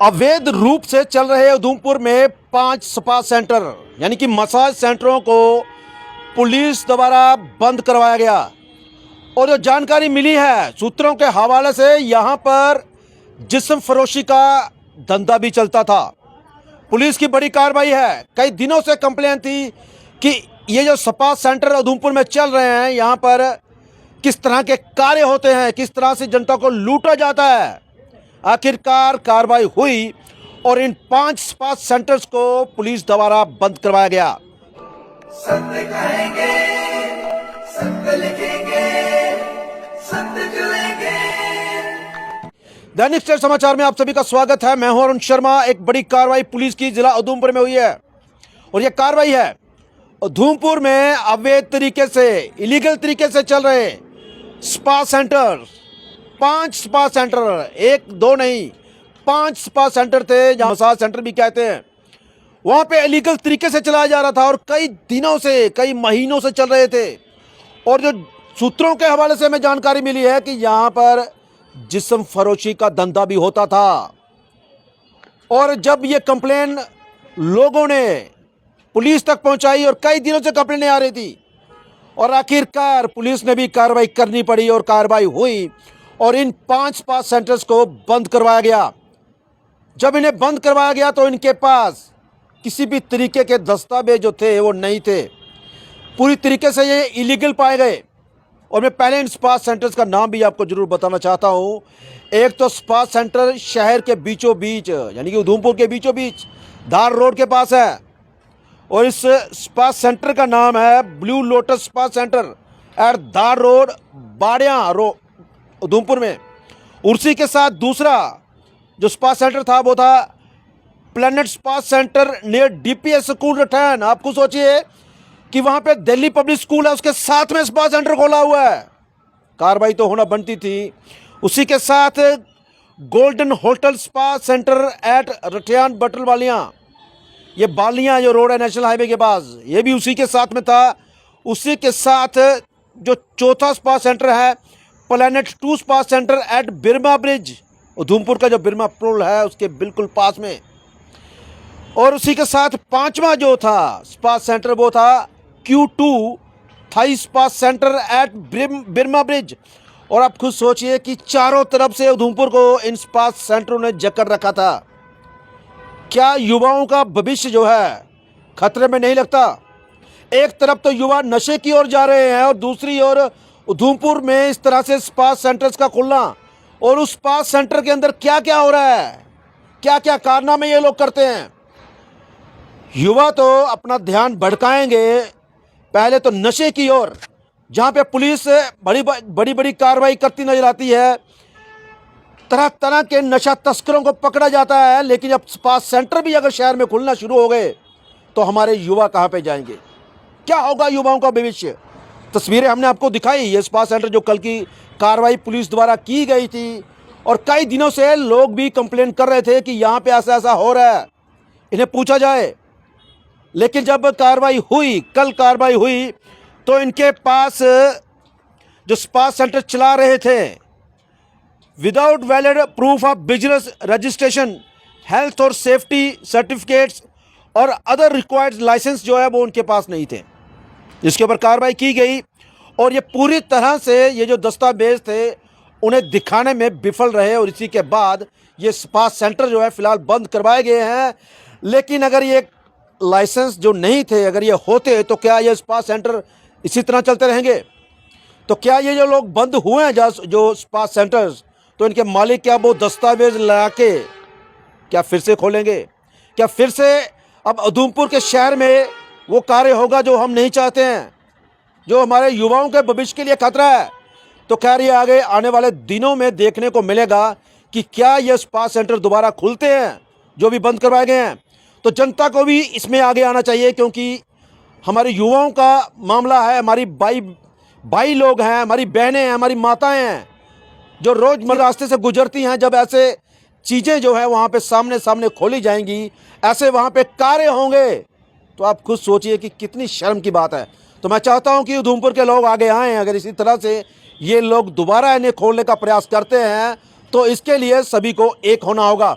अवैध रूप से चल रहे उधमपुर में 5 स्पा सेंटर यानी कि मसाज सेंटरों को पुलिस द्वारा बंद करवाया गया। और जो जानकारी मिली है सूत्रों के हवाले से, यहाँ पर जिस्म फरोशी का धंधा भी चलता था। पुलिस की बड़ी कार्रवाई है। कई दिनों से कंप्लेन थी कि ये जो स्पा सेंटर उधमपुर में चल रहे हैं, यहाँ पर किस तरह के कार्य होते हैं, किस तरह से जनता को लूटा जाता है। आखिरकार कार्रवाई हुई और इन 5 स्पा सेंटर्स को पुलिस द्वारा बंद करवाया गया। सत्य कहेंगे, सत्य लिखेंगे, सत्य चलेंगे। दैनिक स्टेट समाचार में आप सभी का स्वागत है। मैं हूं अरुण शर्मा। एक बड़ी कार्रवाई पुलिस की जिला उधमपुर में हुई है और यह कार्रवाई है उधमपुर में अवैध तरीके से, इलीगल तरीके से चल रहे स्पा सेंटर। 5 स्पा सेंटर, एक दो नहीं, 5 स्पा सेंटर थे, जहां मसाज सेंटर भी कहते हैं। वहां पे इलीगल तरीके से चलाया जा रहा था और कई दिनों से, कई महीनों से चल रहे थे। और जो सूत्रों के हवाले से हमें जानकारी मिली है कि यहां पर जिस्म फरोशी का धंधा भी होता था। और जब ये कंप्लेन लोगों ने पुलिस तक पहुंचाई और कई दिनों से कंप्लेनें आ रही थी, और आखिरकार पुलिस ने भी कार्रवाई करनी पड़ी और कार्रवाई हुई और इन 5 स्पा सेंटर्स को बंद करवाया गया। जब इन्हें बंद करवाया गया तो इनके पास किसी भी तरीके के दस्तावेज जो थे वो नहीं थे। पूरी तरीके से ये इलीगल पाए गए। और मैं पहले इन स्पा सेंटर्स का नाम भी आपको जरूर बताना चाहता हूँ। एक तो स्पा सेंटर शहर के बीचों बीच, यानी कि उधमपुर के बीचों बीच धार रोड के पास है, और इस स्पा सेंटर का नाम है blue lotus spa centre eight धार रोड, बाड़िया रोड, उधमपुर में। उसी के साथ दूसरा जो स्पा सेंटर था वो था planet spa centre near DPS school रटैन। आपको सोचिए कि वहां पे दिल्ली पब्लिक स्कूल है, उसके साथ में स्पा सेंटर खोला हुआ है। कार्रवाई तो होना बनती थी। उसी के साथ golden hotel spa centre at रटियान बटल वालियां, ये बालियां जो रोड है नेशनल हाईवे के पास, ये भी उसी के साथ में था। उसी के साथ जो चौथा स्पा सेंटर है planet 2 spa centre at Birma bridge, Udhampur का जो बिरमा पुल है उसके बिल्कुल पास में। और उसी के साथ 5वां जो था स्पा सेंटर वो था Q2 Thai spa centre at Birma bridge. और आप खुद सोचिए कि चारों तरफ से उधमपुर को इन स्पा सेंटरों ने जकड़ रखा था। क्या युवाओं का भविष्य जो है खतरे में नहीं लगता? एक तरफ तो युवा नशे की ओर जा रहे हैं और दूसरी ओर उधमपुर में इस तरह से स्पा सेंटर्स का खुलना। और उस स्पा सेंटर के अंदर क्या क्या हो रहा है, क्या क्या कारनामे ये लोग करते हैं। युवा तो अपना ध्यान भटकाएंगे पहले तो नशे की ओर, जहां पे पुलिस बड़ी बड़ी कार्रवाई करती नजर आती है। तरह तरह के नशा तस्करों को पकड़ा जाता है। लेकिन जब स्पा सेंटर भी अगर शहर में खुलना शुरू हो गए तो हमारे युवा कहां पे जाएंगे? क्या होगा युवाओं का भविष्य? तस्वीरें हमने आपको दिखाई। ये स्पा सेंटर जो कल की कार्रवाई पुलिस द्वारा की गई थी, और कई दिनों से लोग भी कंप्लेन कर रहे थे कि यहाँ पे ऐसा ऐसा हो रहा है, इन्हें पूछा जाए। लेकिन जब कार्रवाई हुई, कल कार्रवाई हुई, तो इनके पास जो स्पा सेंटर चला रहे थे without valid proof of business registration, health और सेफ्टी सर्टिफिकेट्स और अदर रिक्वायर्ड लाइसेंस जो है वो उनके पास नहीं थे, जिसके ऊपर कार्रवाई की गई। और ये पूरी तरह से ये जो दस्तावेज थे उन्हें दिखाने में विफल रहे और इसी के बाद ये स्पा सेंटर जो है फिलहाल बंद करवाए गए हैं। लेकिन अगर ये लाइसेंस जो नहीं थे, अगर ये होते तो क्या ये स्पा सेंटर इसी तरह चलते रहेंगे? तो क्या ये जो लोग बंद हुए हैं जो स्पा सेंटर्स, तो इनके मालिक क्या वो दस्तावेज लगा के क्या फिर से खोलेंगे? क्या फिर से अब उधमपुर के शहर में वो कार्य होगा जो हम नहीं चाहते हैं, जो हमारे युवाओं के भविष्य के लिए खतरा है? तो खैर ये आगे आने वाले दिनों में देखने को मिलेगा कि क्या ये स्पा सेंटर दोबारा खुलते हैं जो भी बंद करवाए गए हैं। तो जनता को भी इसमें आगे आना चाहिए, क्योंकि हमारे युवाओं का मामला है। हमारी भाई लोग हैं, हमारी बहनें हैं, हमारी माताएं हैं, जो रोज़मर्रा रास्ते से गुजरती हैं। जब ऐसे चीज़ें जो है वहाँ पे सामने सामने खोली जाएंगी, ऐसे वहाँ पे कार्य होंगे, तो आप खुद सोचिए कि कितनी शर्म की बात है। तो मैं चाहता हूँ कि उधमपुर के लोग आगे आएँ। अगर इसी तरह से ये लोग दोबारा इन्हें खोलने का प्रयास करते हैं तो इसके लिए सभी को एक होना होगा।